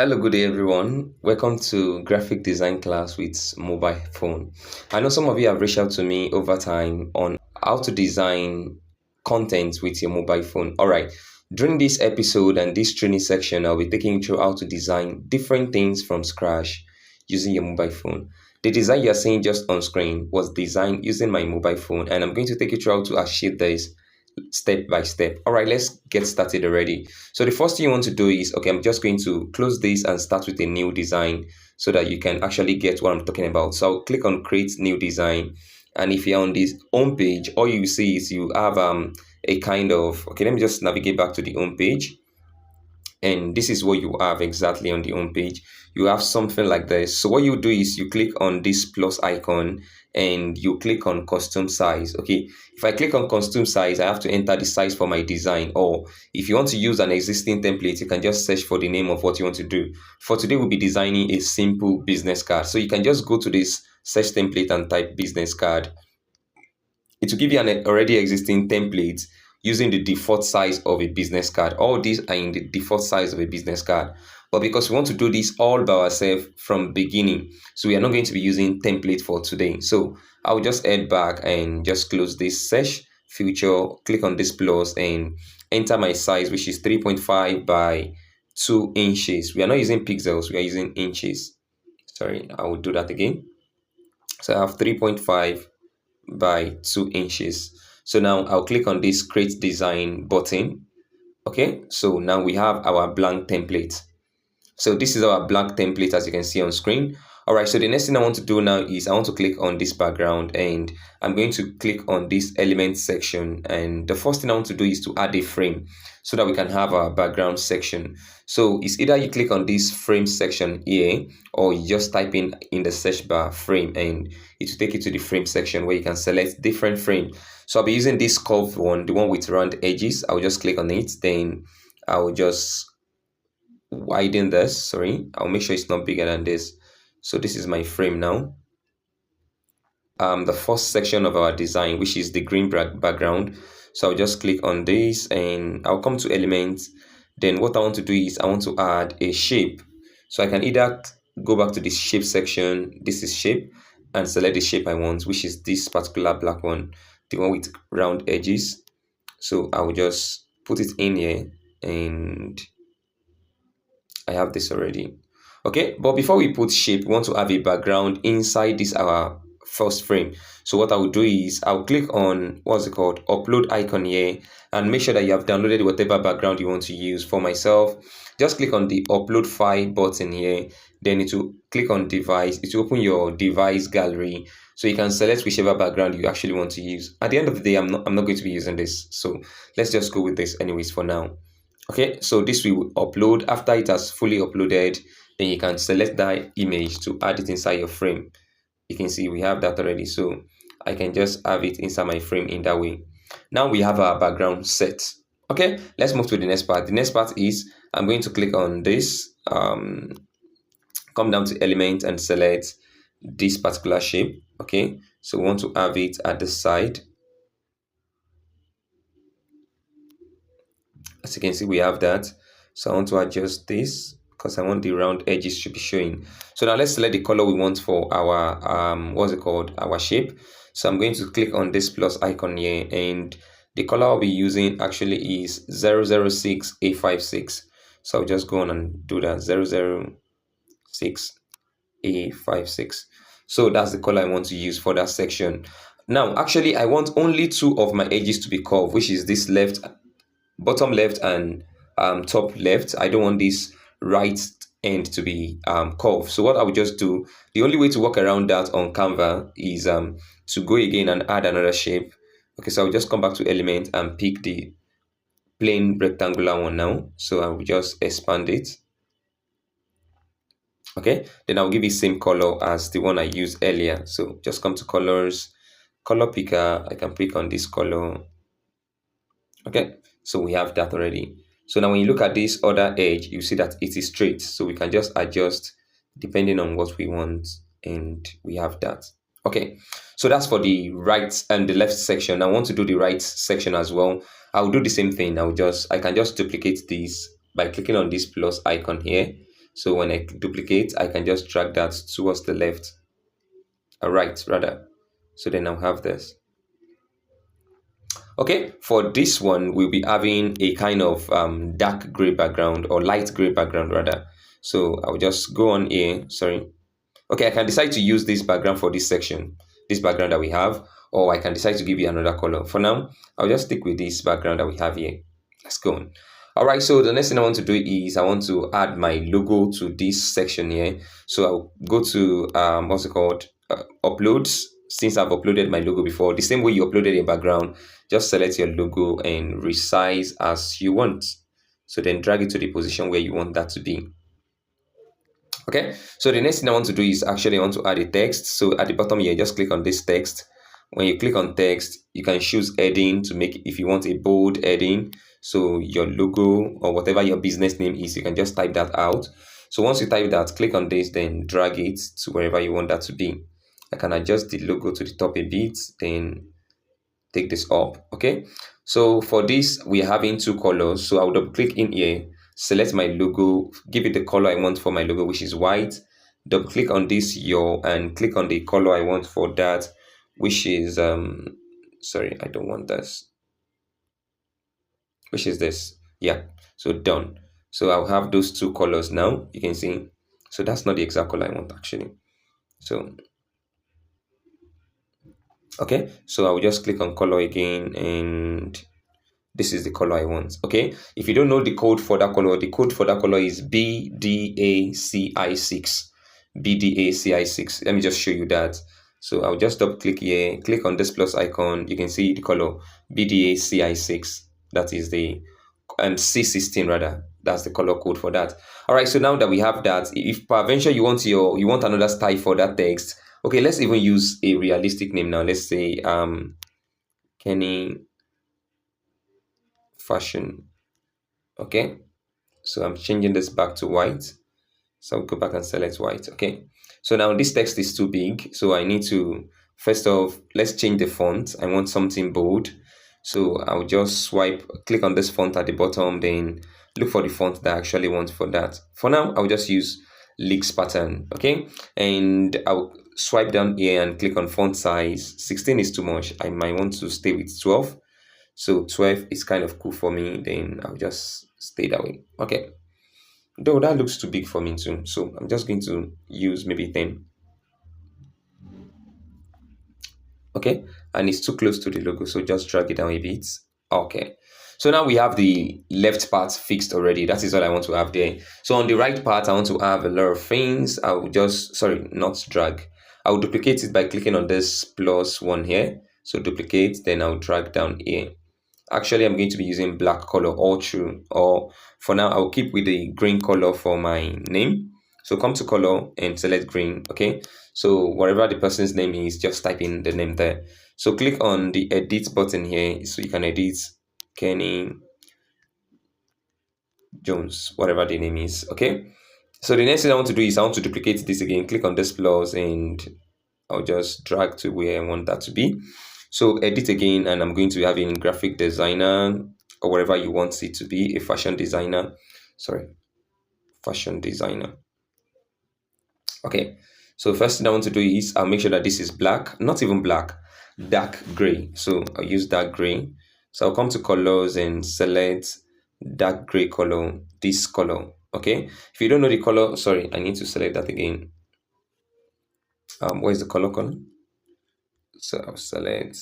Hello, good day, everyone. Welcome to graphic design class with mobile phone. I know some of you have reached out to me over time on how to design content with your mobile phone. All right. During this episode and this training section, I'll be taking you through how to design different things from scratch using your mobile phone. The design you're seeing just on screen was designed using my mobile phone, and I'm going to take you through how to achieve this step by step. All right, let's get started already. So the first thing you want to do is, okay, I'm just going to close this and start with a new design so that you can actually get what I'm talking about. So I'll click on create new design. And if you're on this home page, all you see is you have a kind of, okay, let me just navigate back to the home page, and this is what you have exactly on the home page. You have something like this. So what you do is you click on this plus icon and you click on custom size. Okay, if I click on custom size, I have to enter the size for my design. Or if you want to use an existing template, you can just search for the name of what you want to do. For today, we'll be designing a simple business card. So you can just go to this search template and type business card. It will give you an already existing template using the default size of a business card. All these are in the default size of a business card. But because we want to do this all by ourselves from beginning, so we are not going to be using template for today. So I'll just head back and just close this search feature, click on this plus and enter my size, which is 3.5 by 2 inches. We are not using pixels, we are using inches. Sorry, I will do that again. So I have 3.5 by 2 inches. So now I'll click on this create design button. Okay, so now we have our blank template. So this is our blank template, as you can see on screen. All right, so the next thing I want to do now is I want to click on this background, and I'm going to click on this element section. And the first thing I want to do is to add a frame so that we can have our background section. So it's either you click on this frame section here, or you just type in the search bar frame, and it will take you to the frame section where you can select different frame. So I'll be using this curved one, the one with round edges. I'll just click on it, then I'll just widen this. Sorry, I'll make sure it's not bigger than this. So this is my frame now. The first section of our design, which is the green background. So I'll just click on this and I'll come to elements. Then what I want to do is I want to add a shape. So I can either go back to this shape section, this is shape, and select the shape I want, which is this particular black one, the one with round edges. So I will just put it in here, and I have this already. Okay, but before we put shape, we want to have a background inside this our first frame. So what I will do is I'll click on what's it called, upload icon here, and make sure that you have downloaded whatever background you want to use. For myself, just click on the upload file button here, then it will click on device. It will open your device gallery, so you can select whichever background you actually want to use. At the end of the day, I'm not going to be using this, so let's just go with this anyways for now. Okay, so this will upload. After it has fully uploaded, then you can select that image to add it inside your frame. You can see we have that already, so I can just have it inside my frame in that way. Now we have our background set. Okay, let's move to the next part. The next part is I'm going to click on this, come down to element and select this particular shape. Okay, so we want to have it at the side. As you can see, we have that. So I want to adjust this because I want the round edges to be showing. So now let's select the color we want for our what's it called, our shape. So I'm going to click on this plus icon here, and the color I'll be using actually is 006A56. So I'll just go on and do that, 006A56. So that's the color I want to use for that section. Now actually I want only two of my edges to be curved, which is this bottom left and top left. I don't want this right end to be curved. So what I would just do, the only way to work around that on Canva is to go again and add another shape. Okay, so I'll just come back to element and pick the plain rectangular one now. So I will just expand it. Okay, then I'll give it same color as the one I used earlier. So just come to colors, color picker. I can pick on this color. Okay, so we have that already. So now when you look at this other edge, you see that it is straight. So we can just adjust depending on what we want, and we have that. Okay, so that's for the right and the left section. I want to do the right section as well. I'll do the same thing. I can just duplicate this by clicking on this plus icon here. So when I duplicate, I can just drag that towards the left, right rather. So then I'll have this. Okay, for this one, we'll be having a kind of dark gray background or light gray background rather. So I'll just go on here, sorry. Okay, I can decide to use this background for this section, this background that we have, or I can decide to give you another color. For now, I'll just stick with this background that we have here. Let's go on. All right, so the next thing I want to do is I want to add my logo to this section here. So I'll go to, what's it called? Uploads. Since I've uploaded my logo before, the same way you uploaded a background, just select your logo and resize as you want. So then drag it to the position where you want that to be. Okay, so the next thing I want to do is actually I want to add a text. So at the bottom here, just click on this text. When you click on text, you can choose heading to make, if you want a bold heading, so your logo or whatever your business name is, you can just type that out. So once you type that, click on this, then drag it to wherever you want that to be. I can adjust the logo to the top a bit, then take this up. Okay, so for this we're having two colors, so I would double click in here, select my logo, give it the color I want for my logo, which is white. Double click on this and click on the color I want for that, which is sorry, I don't want this, which is this. Yeah, so done. So I'll have those two colors now, you can see. So that's not the exact color I want actually. So okay, so I'll just click on color again, and this is the color I want. Okay, if you don't know the code for that color, the code for that color is BDACI6. BDACI6. Let me just show you that. So I'll just double click here, click on this plus icon. You can see the color BDACI6. That is the C16 rather. That's the color code for that. All right, so now that we have that, if peradventure you want another style for that text, okay, let's even use a realistic name now. Let's say Kenny Fashion. Okay, so I'm changing this back to white. So I'll go back and select white. Okay, so now this text is too big, so I need to, first off, let's change the font. I want something bold, so I'll just click on this font at the bottom, then look for the font that I actually want for that. For now, I'll just use Leaks pattern. Okay, and I'll swipe down here and click on font size. 16 is too much. I might want to stay with 12. So 12 is kind of cool for me, then I'll just stay that way. Okay, though that looks too big for me too, so I'm just going to use maybe 10. Okay, and it's too close to the logo, so just drag it down a bit. Okay, so now we have the left part fixed already. That is all I want to have there. So on the right part, I want to have a lot of things. I will just, sorry, not drag, I will duplicate it by clicking on this plus one here. So duplicate, then I'll drag down here. Actually, I'm going to be using black color all through, or for now I'll keep with the green color for my name. So come to color and select green. Okay, so whatever the person's name is, just type in the name there. So click on the edit button here, so you can edit Kenny Jones, whatever the name is. Okay, so the next thing I want to do is I want to duplicate this again. Click on this plus, and I'll just drag to where I want that to be. So edit again, and I'm going to have in graphic designer or whatever you want it to be, a fashion designer. Sorry, fashion designer. Okay, so first thing I want to do is I'll make sure that this is black, not even black, dark gray. So I'll use dark gray. So I'll come to colors and select dark gray color, this color. Okay, if you don't know the color, sorry, I need to select that again. Where's the color? So I'll select,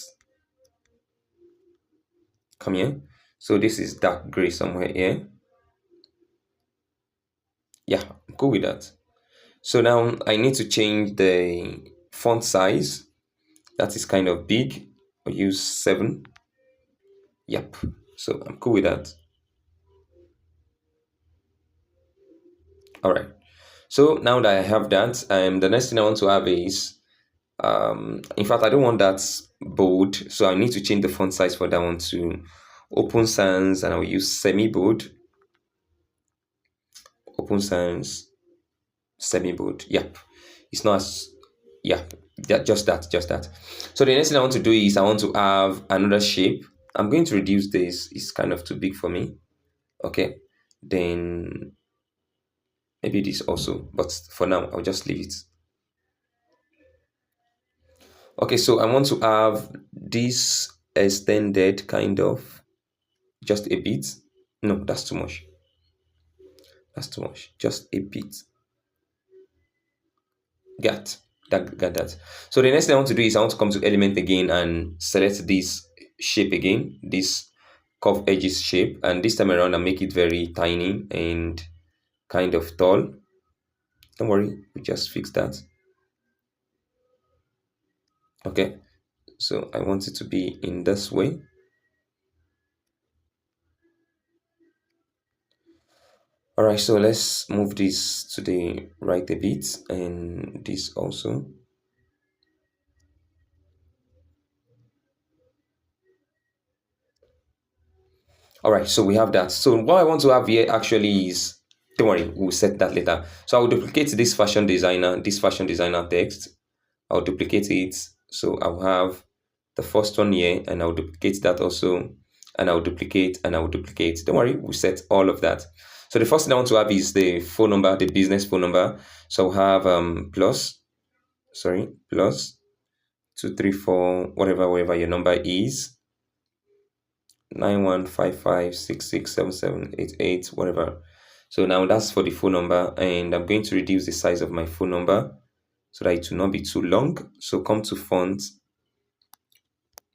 come here. So this is dark gray somewhere here. Yeah, I'm cool with that. So now I need to change the font size. That is kind of big. I'll use 7. Yep. So I'm cool with that. All right. So now that I have that, the next thing I want to have is, in fact, I don't want that bold. So I need to change the font size for that one to Open Sans, and I'll use semi-bold. Open Sans, semi-bold. Yep. It's not as, yeah, just that. So the next thing I want to do is I want to have another shape. I'm going to reduce this. It's kind of too big for me. Okay, then maybe this also, but for now I'll just leave it. Okay, so I want to have this extended kind of, just a bit. No, that's too much. That's too much. Just a bit. Got that. So the next thing I want to do is I want to come to element again and select this shape again, this curve edges shape, and this time around I make it very tiny and kind of tall. Don't worry, we just fix that. Okay, so I want it to be in this way. All right, so let's move this to the right a bit, and this also. All right, so we have that. So what I want to have here actually is, don't worry, we'll set that later. So I'll duplicate this fashion designer text. I'll duplicate it. So I'll have the first one here, and I'll duplicate that also, and I'll duplicate and I'll duplicate. Don't worry, we'll set all of that. So the first thing I want to have is the phone number, the business phone number. So I'll have plus 234, whatever your number is, 9155667788, whatever. So now that's for the phone number, and I'm going to reduce the size of my phone number so that it will not be too long. So come to font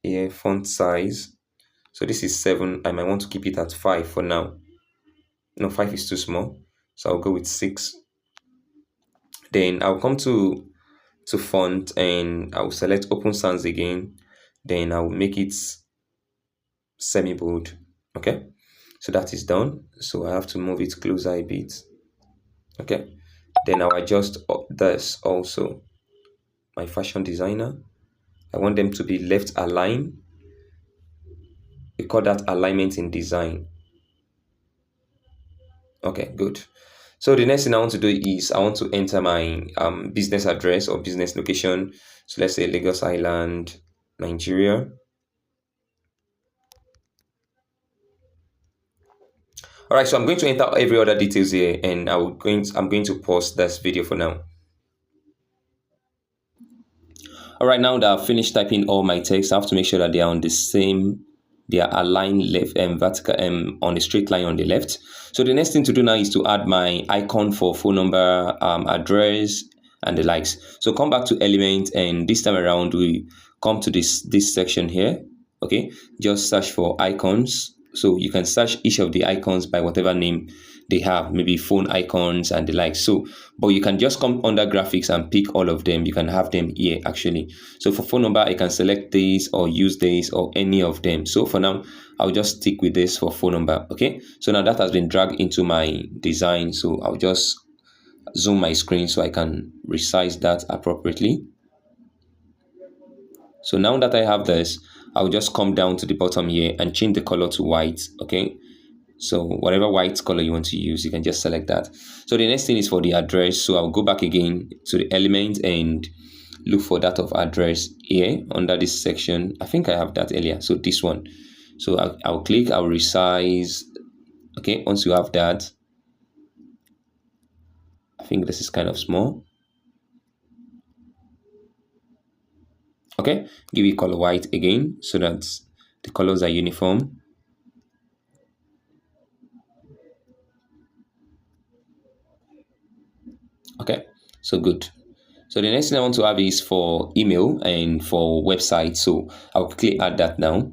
here, font size. So this is 7. I might want to keep it at 5 for now. No, 5 is too small, so I'll go with 6. Then I'll come to font, and I'll select open sans again. Then I'll make it semi bold. Okay, so that is done. So I have to move it closer a bit. Okay, then I'll adjust this also. My fashion designer, I want them to be left aligned. We call that alignment in design. Okay, good. So the next thing I want to do is I want to enter my business address or business location. So let's say Lagos Island, Nigeria. All right, so I'm going to enter every other details here, and I'm going to pause this video for now. All right, now that I've finished typing all my text, I have to make sure that they are on the same, they are aligned left and vertical on a straight line on the left. So the next thing to do now is to add my icon for phone number, address, and the likes. So come back to element, and this time around we come to this section here. Okay, just search for icons. So you can search each of the icons by whatever name they have, maybe phone icons and the like. So but you can just come under graphics and pick all of them. You can have them here actually. So for phone number, I can select this or use this or any of them. So for now, I'll just stick with this for phone number. Okay, so now that has been dragged into my design, so I'll just zoom my screen so I can resize that appropriately. So now that I have this, I'll just come down to the bottom here and change the color to white. Okay, so whatever white color you want to use, you can just select that. So the next thing is for the address. So I'll go back again to the element and look for that of address here under this section. I think I have that earlier, so this one. So I'll click, I'll resize. Okay, once you have that, I think this is kind of small. Okay, give it color white again so that the colors are uniform. Okay, so good. So the next thing I want to have is for email and for website. So I'll quickly add that now.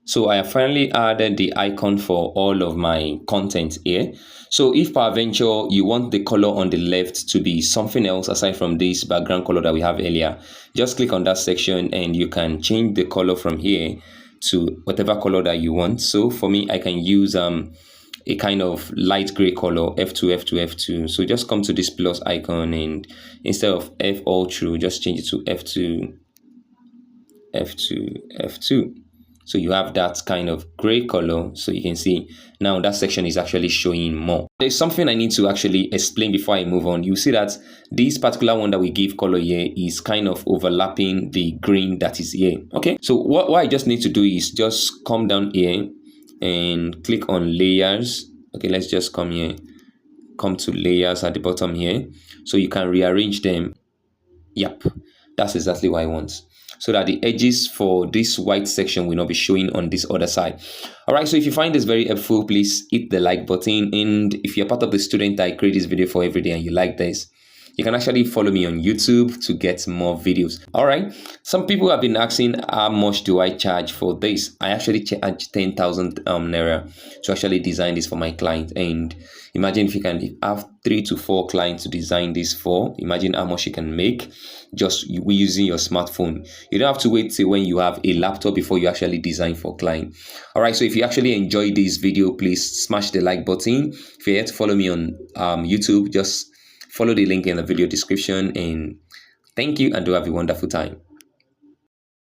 So I have finally added the icon for all of my content here. So if peradventure you want the color on the left to be something else aside from this background color that we have earlier, just click on that section and you can change the color from here to whatever color that you want. So for me, I can use a kind of light gray color, F2, F2, F2. So just come to this plus icon, and instead of F all through, just change it to F2, F2, F2. So you have that kind of gray color. So you can see now that section is actually showing more. There's something I need to actually explain before I move on. You see that this particular one that we give color here is kind of overlapping the green that is here. Okay, so what I just need to do is just come down here and click on layers. Okay, let's just come here, come to layers at the bottom here, so you can rearrange them. Yep, that's exactly what I want. So that the edges for this white section will not be showing on this other side. All right, so if you find this very helpful, please hit the like button. And if you're part of the student I create this video for every day and you like this, you can actually follow me on YouTube to get more videos. All right. Some people have been asking, how much do I charge for this? I actually charge 10,000 naira to actually design this for my client. And imagine if you can have 3 to 4 clients to design this for. Imagine how much you can make just using your smartphone. You don't have to wait till when you have a laptop before you actually design for client. All right. So if you actually enjoyed this video, please smash the like button. If you're here to follow me on YouTube, just follow the link in the video description, and thank you and do have a wonderful time.